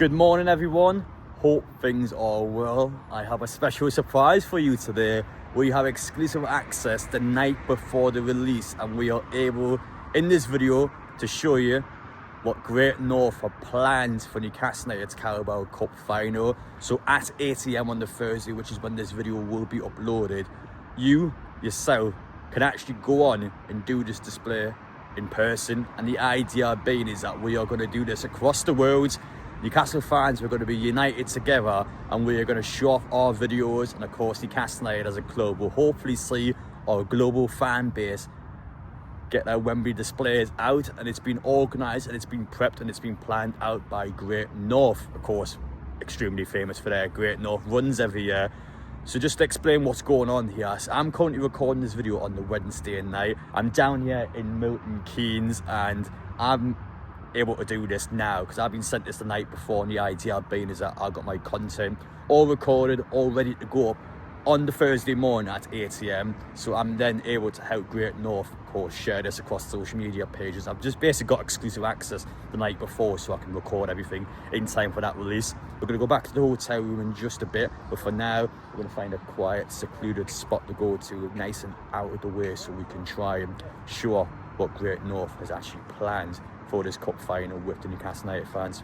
Good morning, everyone. Hope things are well. I have a special surprise for you today. We have exclusive access the night before the release, and we are able in this video to show you what Great North have planned for Newcastle United's Carabao Cup final. So at 8 AM on the Thursday, which is when this video will be uploaded, you yourself can actually go on and do this display in person. And the idea being is that we are going to do this across the world. Newcastle fans, we're going to be united together, and we are going to show off our videos, and of course Newcastle United as a club will hopefully see our global fan base get their Wembley displays out. And it's been organised and it's been prepped and it's been planned out by Great North, of course extremely famous for their Great North runs every year. So just to explain what's going on here, so I'm currently recording this video on the Wednesday night. I'm down here in Milton Keynes, and I'm able to do this now because I've been sent this the night before, and the idea being is that I've got my content all recorded, all ready to go up on the Thursday morning at 8 AM. So I'm then able to help Great North, of course, share this across social media pages. I've just basically got exclusive access the night before so I can record everything in time for that release. We're going to go back to the hotel room in just a bit, but for now we're going to find a quiet, secluded spot to go to, nice and out of the way, so we can try and show what Great North has actually planned for this cup final with the Newcastle United fans.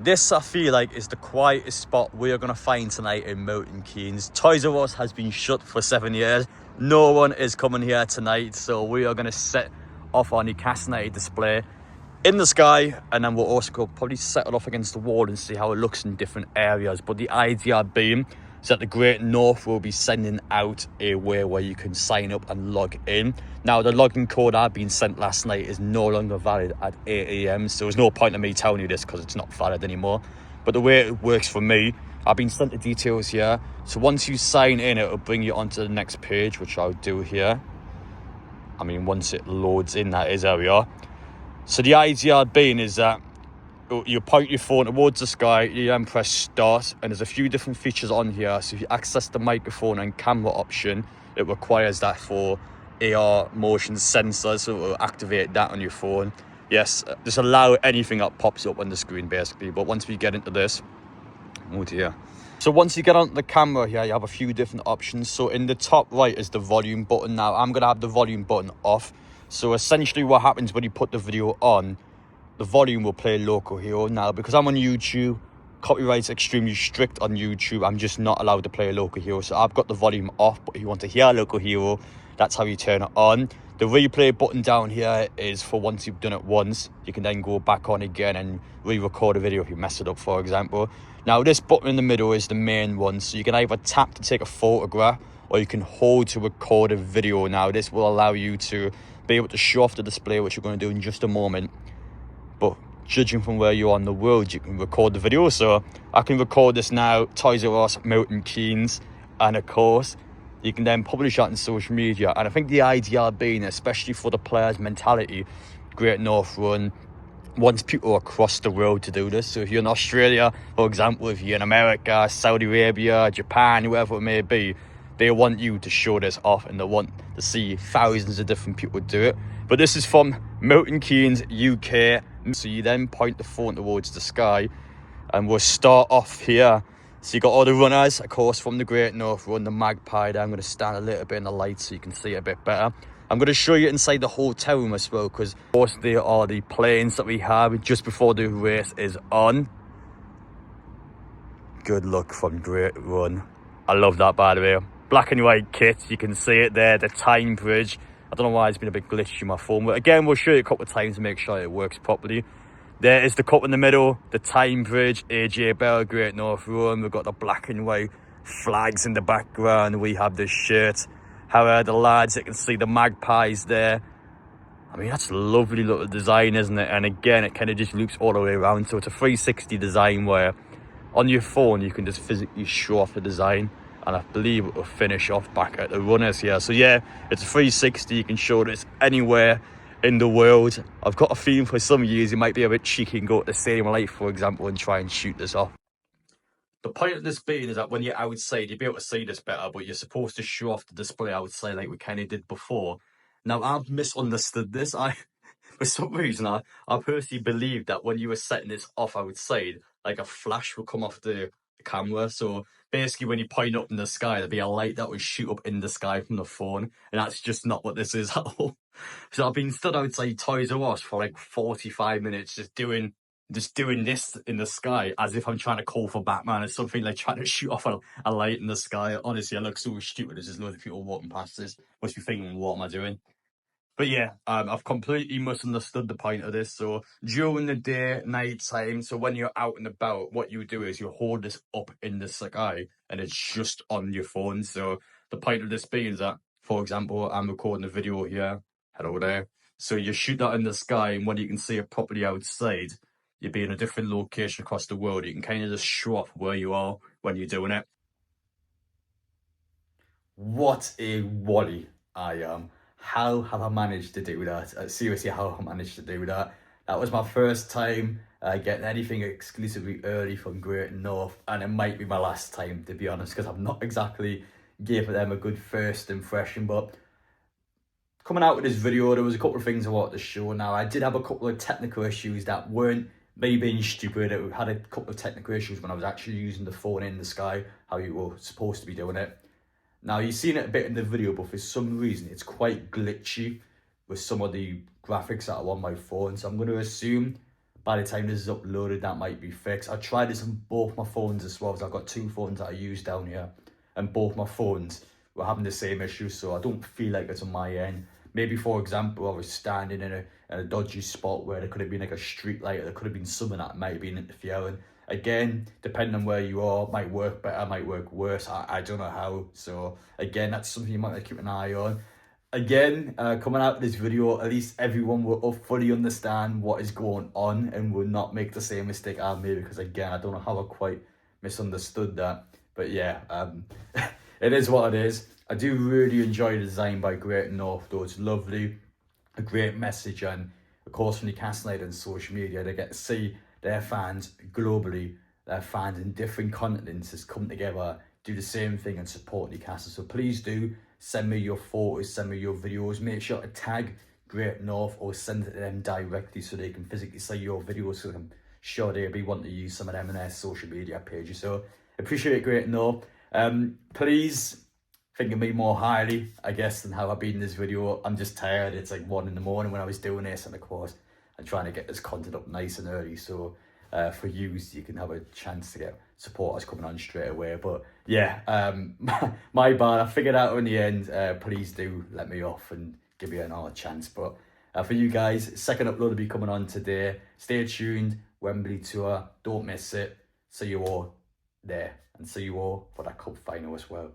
This, I feel like, is the quietest spot we are going to find tonight in Milton Keynes. Toys R Us has been shut for 7 years. No one is coming here tonight, so we are going to set off our Newcastle United display in the sky, and then we'll also probably set it off against the wall and see how it looks in different areas. But the idea being is that the Great North will be sending out a way where you can sign up and log in. Now, the login code I've been sent last night is no longer valid at 8 AM, so there's no point in me telling you this because it's not valid anymore. But the way it works for me, I've been sent the details here. So once you sign in, it'll bring you onto the next page, which I'll do here. I mean, once it loads in, that is, there we are. So the idea being is that you point your phone towards the sky, you then press start, and there's a few different features on here. So if you access the microphone and camera option, it requires that for AR motion sensors, so it will activate that on your phone. Yes, just allow anything that pops up on the screen basically. But once we get into this, oh dear. So once you get onto the camera here, you have a few different options. So in the top right is the volume button. Now I'm going to have the volume button off. So essentially what happens when you put the video on, the volume will play local hero. Now, because I'm on YouTube, copyright's extremely strict on YouTube. I'm just not allowed to play a local hero. So I've got the volume off, but if you want to hear a local hero, that's how you turn it on. The replay button down here is for once you've done it once, you can then go back on again and re-record a video if you mess it up, for example. Now, this button in the middle is the main one. So you can either tap to take a photograph, or you can hold to record a video. Now, this will allow you to be able to show off the display, which we're going to do in just a moment. But judging from where you are in the world, you can record the video. So I can record this now, Toys R Us, Milton Keynes, and of course you can then publish that on social media. And I think the idea being, especially for the players' mentality, Great North Run wants people across the world to do this. So if you're in Australia, for example, if you're in America, Saudi Arabia, Japan, whoever it may be, they want you to show this off, and they want to see thousands of different people do it. But this is from Milton Keynes, UK. So you then point the phone towards the sky, and we'll start off here. So you got all the runners, of course, from the Great North Run, the Magpie there. I'm going to stand a little bit in the light so you can see it a bit better. I'm going to show you inside the hotel room as well, because of course there are the planes that we have just before the race is on. Good luck from Great Run. I love that, by the way. Black and white kit, you can see it there, the time bridge. I don't know why it's been a bit glitchy on my phone, but again, we'll show you a couple of times to make sure it works properly. There is the cup in the middle, the time bridge, AJ Bell, Great North Run. We've got the black and white flags in the background. We have the shirt. However, the lads, you can see the magpies there. I mean, that's a lovely little design, isn't it? And again, it kind of just loops all the way around. So it's a 360 design where on your phone, you can just physically show off the design. And I believe it will finish off back at the runners here. So yeah, it's a 360. You can show this anywhere in the world. I've got a feeling for some years you might be a bit cheeky and go to the Stadium of Light, for example, and try and shoot this off. The point of this being is that when you're outside, you'll be able to see this better, but you're supposed to show off the display outside like we kind of did before. Now, I've misunderstood this. For some reason, I personally believe that when you were setting this off outside, like a flash would come off the camera. So basically, when you point up in the sky, there'd be a light that would shoot up in the sky from the phone, and that's just not what this is at all. So I've been stood outside Toys R Us for like 45 minutes, just doing this in the sky as if I'm trying to call for Batman or something, like trying to shoot off a light in the sky. Honestly, I look so stupid. There's just loads of people walking past this. Must be thinking, what am I doing? But yeah, I've completely misunderstood the point of this. So during the day, night time, so when you're out and about, what you do is you hold this up in the sky and it's just on your phone. So the point of this being is that, for example, I'm recording a video here, hello there. So you shoot that in the sky, and when you can see it properly outside, you'll be in a different location across the world. You can kind of just show off where you are when you're doing it. What a wally I am. How have I managed to do that? Seriously, how have I managed to do that? That was my first time getting anything exclusively early from Great North, and it might be my last time, to be honest, because I've not exactly given them a good first impression. But coming out with this video, there was a couple of things I wanted to show. Now, I did have a couple of technical issues that weren't me being stupid. It had a couple of technical issues when I was actually using the phone in the sky, how you were supposed to be doing it. Now, you've seen it a bit in the video, but for some reason, it's quite glitchy with some of the graphics that are on my phone. So I'm going to assume by the time this is uploaded, that might be fixed. I tried this on both my phones as well. So I've got two phones that I use down here, and both my phones were having the same issue. So I don't feel like it's on my end. Maybe, for example, I was standing in a dodgy spot where there could have been like a street light, or there could have been something that might have been interfering. Again, depending on where you are, might work better, might work worse. I don't know how. So again, that's something you might want to keep an eye on. Again, coming out of this video, at least everyone will fully understand what is going on and will not make the same mistake I made, because again, I don't know how I quite misunderstood that. But yeah, it is what it is. I do really enjoy the design by Great North, though. It's lovely, a great message, and of course from Newcastle United and social media, they get to see their fans globally, their fans in different continents has come together, do the same thing and support Newcastle. So please do send me your photos, send me your videos. Make sure to tag Great North or send it to them directly so they can physically see your videos, so I'm sure they'll be wanting to use some of them in their social media pages. So appreciate Great North. Please think of me more highly, I guess, than how I've been in this video. I'm just tired. It's like 1 in the morning when I was doing this, and of course I'm trying to get this content up nice and early, so for you can have a chance to get supporters coming on straight away. But yeah, my bad, I figured out in the end. Please do let me off and give me another chance. But for you guys, second upload will be coming on today. Stay tuned. Wembley tour, don't miss it. See you all there, and see you all for that cup final as well.